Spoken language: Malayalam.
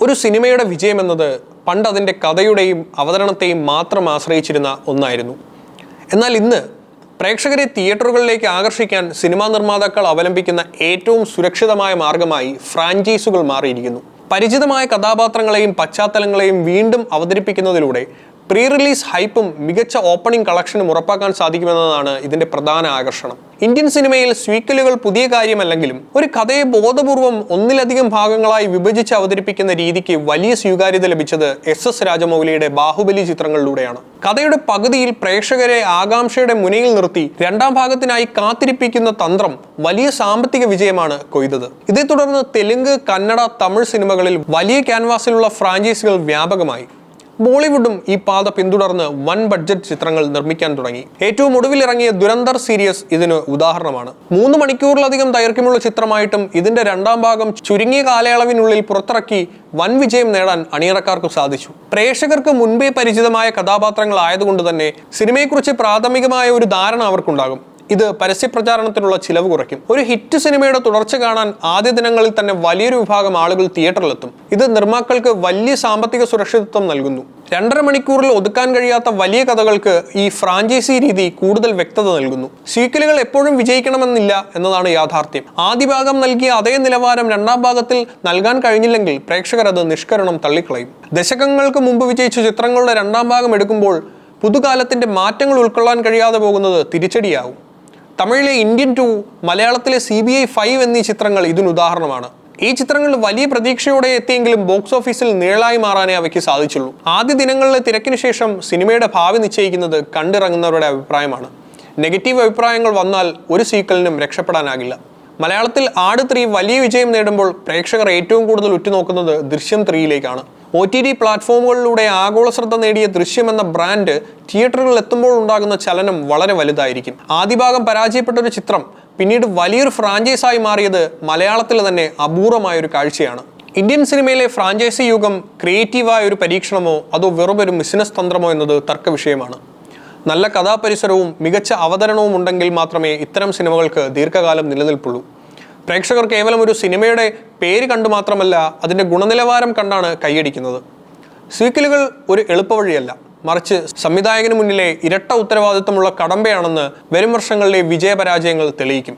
ഒരു സിനിമയുടെ വിജയമെന്നത് പണ്ട് അതിൻ്റെ കഥയുടെയും അവതരണത്തെയും മാത്രം ആശ്രയിച്ചിരുന്ന ഒന്നായിരുന്നു. എന്നാൽ ഇന്ന് പ്രേക്ഷകരെ തിയേറ്ററുകളിലേക്ക് ആകർഷിക്കാൻ സിനിമാ നിർമ്മാതാക്കൾ അവലംബിക്കുന്ന ഏറ്റവും സുരക്ഷിതമായ മാർഗമായി ഫ്രാഞ്ചൈസുകൾ മാറിയിരിക്കുന്നു. പരിചിതമായ കഥാപാത്രങ്ങളെയും പശ്ചാത്തലങ്ങളെയും വീണ്ടും അവതരിപ്പിക്കുന്നതിലൂടെ പ്രീ റിലീസ് ഹൈപ്പും മികച്ച ഓപ്പണിംഗ് കളക്ഷനും ഉറപ്പാക്കാൻ സാധിക്കുമെന്നതാണ് ഇതിന്റെ പ്രധാന ആകർഷണം. ഇന്ത്യൻ സിനിമയിൽ സ്വീക്കലുകൾ പുതിയ കാര്യമല്ലെങ്കിലും ഒരു കഥയെ ബോധപൂർവം ഒന്നിലധികം ഭാഗങ്ങളായി വിഭജിച്ച് അവതരിപ്പിക്കുന്ന രീതിക്ക് വലിയ സ്വീകാര്യത ലഭിച്ചത് SS രാജമൗലിയുടെ ബാഹുബലി ചിത്രങ്ങളിലൂടെയാണ്. കഥയുടെ പകുതിയിൽ പ്രേക്ഷകരെ ആകാംക്ഷയുടെ മുനയിൽ നിർത്തി രണ്ടാം ഭാഗത്തിനായി കാത്തിരിപ്പിക്കുന്ന തന്ത്രം വലിയ സാമ്പത്തിക വിജയമാണ് കൊയ്തത്. ഇതേ തുടർന്ന് തെലുങ്ക്, കന്നഡ, തമിഴ് സിനിമകളിൽ വലിയ ക്യാൻവാസിലുള്ള ഫ്രാഞ്ചൈസികൾ വ്യാപകമായി. ബോളിവുഡും ഈ പാത പിന്തുടർന്ന് വൻ ബഡ്ജറ്റ് ചിത്രങ്ങൾ നിർമ്മിക്കാൻ തുടങ്ങി. ഏറ്റവും ഒടുവിൽ ഇറങ്ങിയ ദുരന്തർ സീരീസ് ഇതിന് ഉദാഹരണമാണ്. 3 മണിക്കൂറിലധികം ദൈർഘ്യമുള്ള ചിത്രമായിട്ടും ഇതിന്റെ രണ്ടാം ഭാഗം ചുരുങ്ങിയ കാലയളവിനുള്ളിൽ പുറത്തിറക്കി വൻ വിജയം നേടാൻ അണിയറക്കാർക്ക് സാധിച്ചു. പ്രേക്ഷകർക്ക് മുൻപേ പരിചിതമായ കഥാപാത്രങ്ങളായതുകൊണ്ട് തന്നെ സിനിമയെക്കുറിച്ച് പ്രാഥമികമായ ഒരു ധാരണ അവർക്കുണ്ടാകും. ഇത് പരസ്യപ്രചാരണത്തിനുള്ള ചിലവ് കുറയ്ക്കും. ഒരു ഹിറ്റ് സിനിമയുടെ തുടർച്ച കാണാൻ ആദ്യ ദിനങ്ങളിൽ തന്നെ വലിയൊരു വിഭാഗം ആളുകൾ തിയേറ്ററിലെത്തും. ഇത് നിർമ്മാക്കൾക്ക് വലിയ സാമ്പത്തിക സുരക്ഷിതത്വം നൽകുന്നു. 2.5 മണിക്കൂറിൽ ഒതുക്കാൻ കഴിയാത്ത വലിയ കഥകൾക്ക് ഈ ഫ്രാഞ്ചൈസി രീതി കൂടുതൽ വ്യക്തത നൽകുന്നു. സീക്വലുകൾ എപ്പോഴും വിജയിക്കണമെന്നില്ല എന്നതാണ് യാഥാർത്ഥ്യം. ആദ്യ ഭാഗം നൽകിയ അതേ നിലവാരം രണ്ടാം ഭാഗത്തിൽ നൽകാൻ കഴിഞ്ഞില്ലെങ്കിൽ പ്രേക്ഷകർ അത് നിഷ്കരണം തള്ളിക്കളയും. ദശകങ്ങൾക്ക് മുമ്പ് വിജയിച്ച ചിത്രങ്ങളുടെ രണ്ടാം ഭാഗം എടുക്കുമ്പോൾ പുതുകാലത്തിന്റെ മാറ്റങ്ങൾ ഉൾക്കൊള്ളാൻ കഴിയാതെ പോകുന്നത് തിരിച്ചടിയാവും. തമിഴിലെ ഇന്ത്യൻ 2, മലയാളത്തിലെ CBI 5 എന്നീ ചിത്രങ്ങൾ ഇതിനുദാഹരണമാണ്. ഈ ചിത്രങ്ങൾ വലിയ പ്രതീക്ഷയോടെ എത്തിയെങ്കിലും ബോക്സ് ഓഫീസിൽ നിഴലായി മാറാനേ അവയ്ക്ക് സാധിച്ചുള്ളൂ. ആദ്യ ദിനങ്ങളിലെ തിരക്കിന് ശേഷം സിനിമയുടെ ഭാവി നിശ്ചയിക്കുന്നത് കണ്ടിറങ്ങുന്നവരുടെ അഭിപ്രായമാണ്. നെഗറ്റീവ് അഭിപ്രായങ്ങൾ വന്നാൽ ഒരു സീക്വലിനും രക്ഷപ്പെടാനാകില്ല. മലയാളത്തിൽ ആട് 3 വലിയ വിജയം നേടുമ്പോൾ പ്രേക്ഷകർ ഏറ്റവും കൂടുതൽ ഉറ്റുനോക്കുന്നത് ദൃശ്യം 3യിലേക്കാണ്. OTT പ്ലാറ്റ്ഫോമുകളിലൂടെ ആഗോള ശ്രദ്ധ നേടിയ ദൃശ്യം എന്ന ബ്രാൻഡ് തിയേറ്ററുകളിൽ എത്തുമ്പോൾ ഉണ്ടാകുന്ന ചലനം വളരെ വലുതായിരിക്കും. ആദ്യ ഭാഗം പരാജയപ്പെട്ട ഒരു ചിത്രം പിന്നീട് വലിയൊരു ഫ്രാഞ്ചൈസായി മാറിയത് മലയാളത്തിൽ തന്നെ അപൂർവമായൊരു കാഴ്ചയാണ്. ഇന്ത്യൻ സിനിമയിലെ ഫ്രാഞ്ചൈസി യുഗം ക്രിയേറ്റീവായ ഒരു പരീക്ഷണമോ അതോ വെറുമൊരു ബിസിനസ് തന്ത്രമോ എന്നത് തർക്ക വിഷയമാണ്. നല്ല കഥാപരിസരവും മികച്ച അവതരണവും ഉണ്ടെങ്കിൽ മാത്രമേ ഇത്തരം സിനിമകൾക്ക് ദീർഘകാലം നിലനിൽപ്പുള്ളൂ. പ്രേക്ഷകർ കേവലം ഒരു സിനിമയുടെ പേര് കണ്ടു മാത്രമല്ല അതിൻ്റെ ഗുണനിലവാരം കണ്ടാണ് കൈയടിക്കുന്നത്. സീക്വലുകൾ ഒരു എളുപ്പവഴിയല്ല, മറിച്ച് സംവിധായകന് മുന്നിലെ ഇരട്ട ഉത്തരവാദിത്തമുള്ള കടമ്പയാണെന്ന് വരും വർഷങ്ങളിലെ വിജയപരാജയങ്ങൾ തെളിയിക്കും.